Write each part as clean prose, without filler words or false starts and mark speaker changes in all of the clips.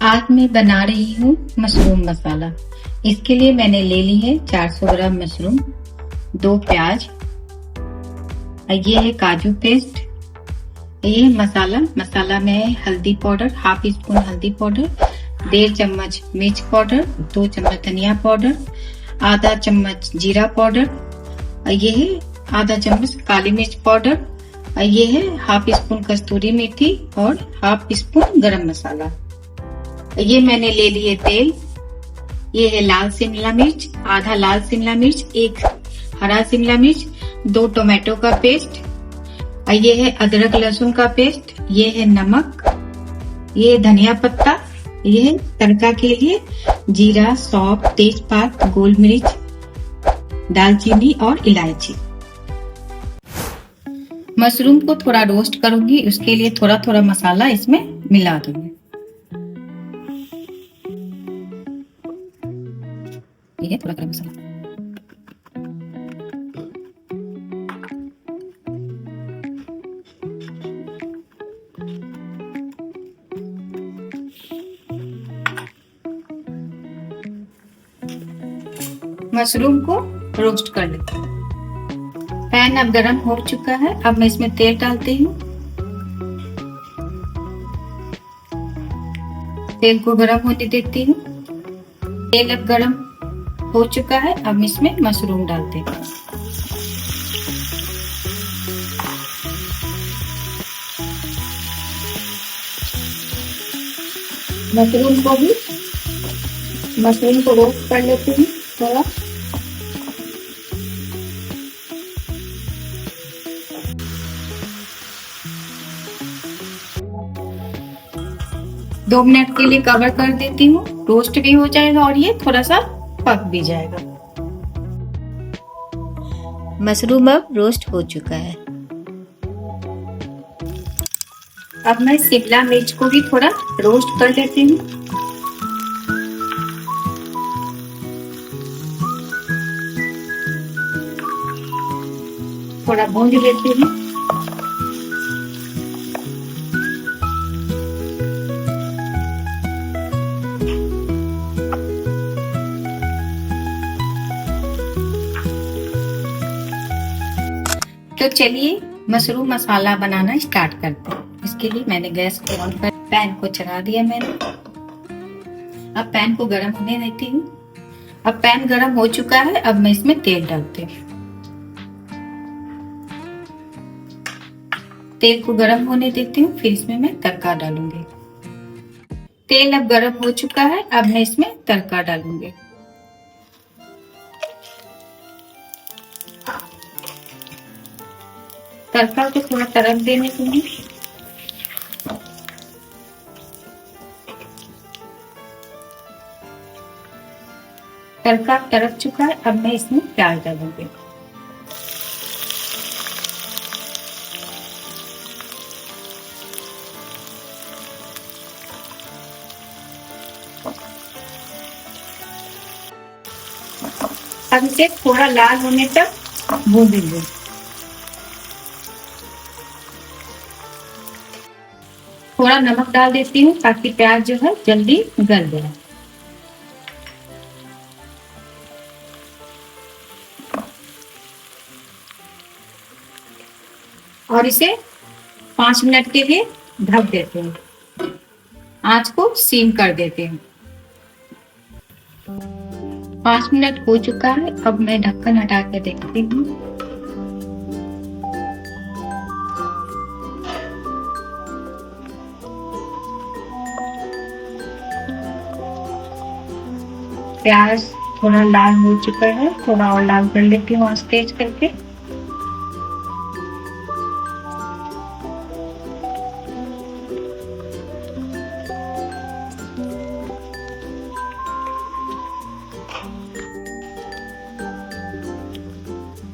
Speaker 1: आज मैं बना रही हूँ मशरूम मसाला। इसके लिए मैंने ले ली है 400 ग्राम मशरूम, 2 प्याज, ये है काजू पेस्ट, ये है मसाला में हल्दी पाउडर, हाफ स्पून हल्दी पाउडर, 1.5 चम्मच मिर्च पाउडर, 2 चम्मच धनिया पाउडर, आधा चम्मच जीरा पाउडर, ये है आधा चम्मच काली मिर्च पाउडर, ये है हाफ स्पून कस्तूरी मेथी और हाफ स्पून गरम मसाला। ये मैंने ले लिए तेल, ये है लाल शिमला मिर्च, आधा लाल शिमला मिर्च, 1 हरा शिमला मिर्च, 2 टोमेटो का पेस्ट, ये है अदरक लहसुन का पेस्ट, ये है नमक, ये है धनिया पत्ता, ये है तड़का के लिए जीरा, सौंफ, तेजपात, गोल मिर्च, दालचीनी और इलायची। मशरूम को थोड़ा रोस्ट करूंगी, उसके लिए थोड़ा थोड़ा मसाला इसमें मिला दूंगी। ये है थोड़ा गरम मसाला। मशरूम को रोस्ट कर लेते हैं। पैन अब गरम हो चुका है, अब मैं इसमें तेल डालती हूँ। तेल को गरम होने देती हूँ। तेल अब गरम हो चुका है, अब इसमें मशरूम डालते हैं। मशरूम को रोस्ट कर लेती हूँ थोड़ा। दो मिनट के लिए कवर कर देती हूँ, रोस्ट भी हो जाएगा और ये थोड़ा सा पक भी जाएगा।
Speaker 2: मशरूम अब रोस्ट हो चुका है।
Speaker 1: अब मैं शिमला मिर्च को भी थोड़ा रोस्ट कर लेती हूँ। थोड़ा भूंज लेती हूँ। तो चलिए मशरूम मसाला बनाना स्टार्ट करते हैं। इसके लिए मैंने गैस को ऑन कर पैन को चढ़ा दिया मैंने। अब पैन को गर्म होने देती हूँ। अब पैन गर्म हो चुका है, अब मैं इसमें तेल डालती हूँ। तेल को गर्म होने देती हूँ, फिर इसमें मैं तड़का डालूंगी। तेल अब गर्म हो चुका है, अब मैं इसमें तड़का डालूंगी। तड़का को थोड़ा तड़क देने दूंगी। तड़का तड़क चुका है, अब मैं इसमें प्याज डालूंगी। अब इसे थोड़ा लाल होने तक भूनेंगे। थोड़ा नमक डाल देती हूँ ताकि प्याज जो है जल्दी गल जाए। और इसे 5 मिनट के लिए ढक देते हैं। आंच को सीम कर देते हैं। 5 मिनट हो चुका है, अब मैं ढक्कन हटा के देखती हूँ। प्याज थोड़ा लाल हो चुका है, थोड़ा और लाल कर लेती हूँ आंच तेज करके।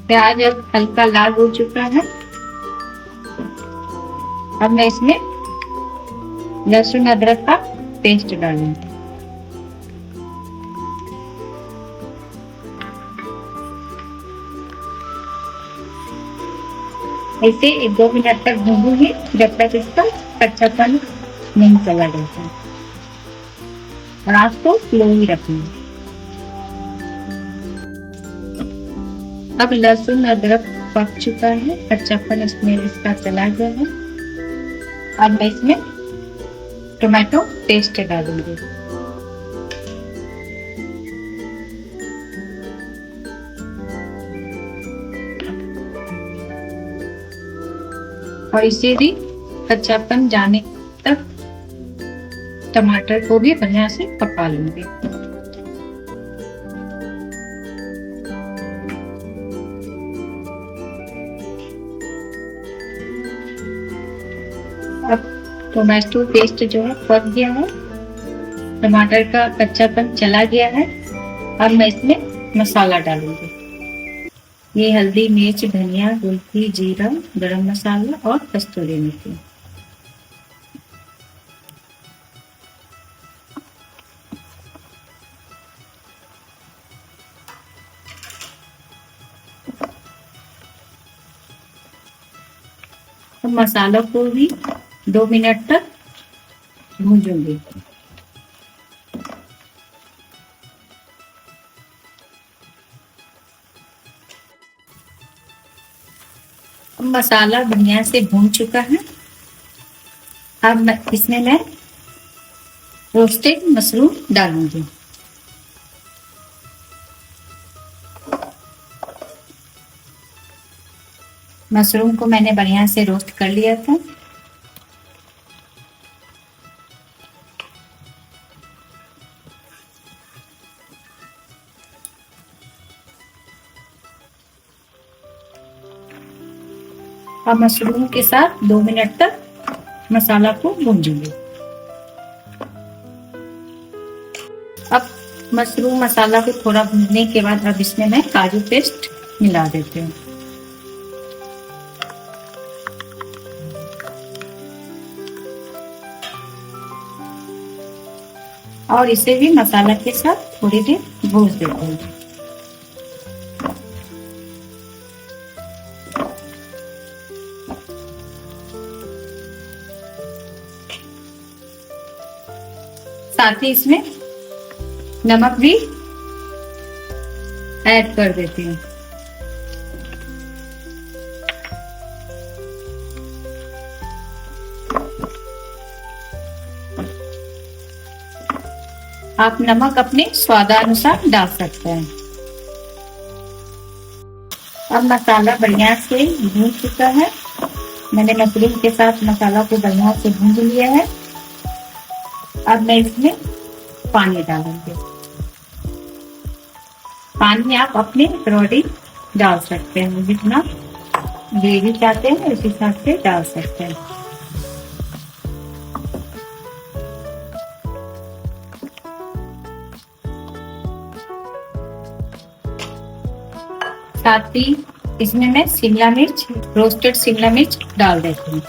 Speaker 1: प्याज अब हल्का लाल हो चुका है, अब मैं इसमें लहसुन अदरक का पेस्ट डालूंगी। इसे 1-2 मिनट तक भूनूंगी जब तक इसका कच्चापन नहीं चला जाता। और आँच को स्लो ही रखना। अब लहसुन अदरक पक चुका है, कच्चापन इसमें इसका चला गया है। अब मैं इसमें टोमेटो पेस्ट डालूंगी। और इसे भी कच्चापन जाने तक टमाटर को भी बढ़िया से पका लूंगी। अब टोमेटो पेस्ट जो है पक गया है, टमाटर का कच्चापन चला गया है। अब मैं इसमें मसाला डालूंगी। ये हल्दी, मिर्च, धनिया, गुलकी, जीरा, गरम मसाला और कस्तूरी मेथी। अब मसालों को भी 2 मिनट तक भूंजूंगी। अब मसाला बढ़िया से भून चुका है। अब इसमें मैं रोस्टेड मशरूम डालूंगी। मशरूम को मैंने बढ़िया से रोस्ट कर लिया था। अब मशरूम के साथ 2 मिनट तक मसाला को भूंजूंगी। अब मशरूम मसाला को थोड़ा भूनने के बाद अब इसमें मैं काजू पेस्ट मिला देती हूँ। और इसे भी मसाला के साथ थोड़ी देर भून देती हूँ। साथ ही इसमें नमक भी ऐड कर देती हूँ। आप नमक अपने स्वादानुसार डाल सकते हैं। अब मसाला बढ़िया से भून चुका है। मैंने मशरूम के साथ मसाला को बढ़िया से भून लिया है। अब मैं इसमें पानी डालूंगी। पानी आप अपने अकॉर्डिंग डाल सकते हैं, जितना ग्रेवी चाहते हैं उस हिसाब से डाल सकते हैं। साथ ही इसमें मैं शिमला मिर्च, रोस्टेड शिमला मिर्च डाल देती हूँ।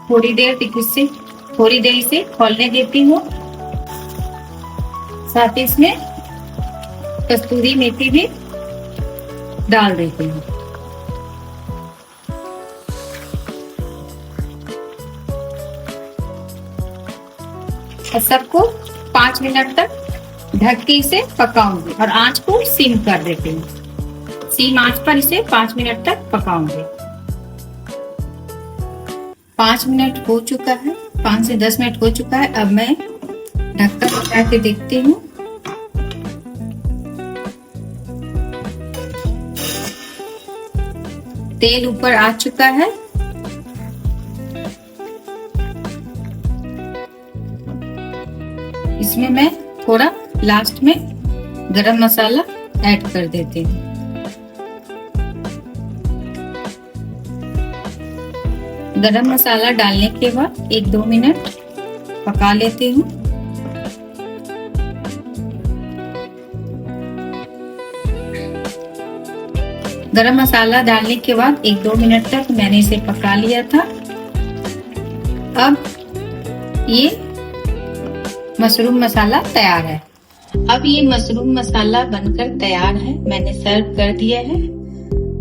Speaker 1: थोड़ी देर इसे खौलने देती हूँ। साथ ही इसमें कस्तूरी मेथी भी डाल देती हूँ। और सबको 5 मिनट तक ढक के इसे पकाऊंगी और आंच को सिम कर देती हूँ। सिम आंच पर इसे 5 मिनट तक पकाऊंगी। 5 मिनट हो चुका है, 5 से 10 मिनट हो चुका है। अब मैं ढक्कन उठा के देखती हूँ। तेल ऊपर आ चुका है। इसमें मैं थोड़ा लास्ट में गरम मसाला ऐड कर देती हूँ। गरम मसाला डालने के बाद 1-2 मिनट पका लेती हूँ। गरम मसाला डालने के बाद 1-2 मिनट तक मैंने इसे पका लिया था। अब ये मशरूम मसाला तैयार है। अब ये मशरूम मसाला बनकर तैयार है। मैंने सर्व कर दिया है।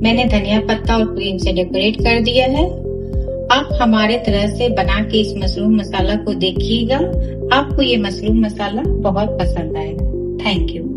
Speaker 1: मैंने धनिया पत्ता और क्रीम से डेकोरेट कर दिया है। आप हमारे तरह से बना के इस मशरूम मसाला को देखिएगा। आपको ये मशरूम मसाला बहुत पसंद आएगा। Thank you.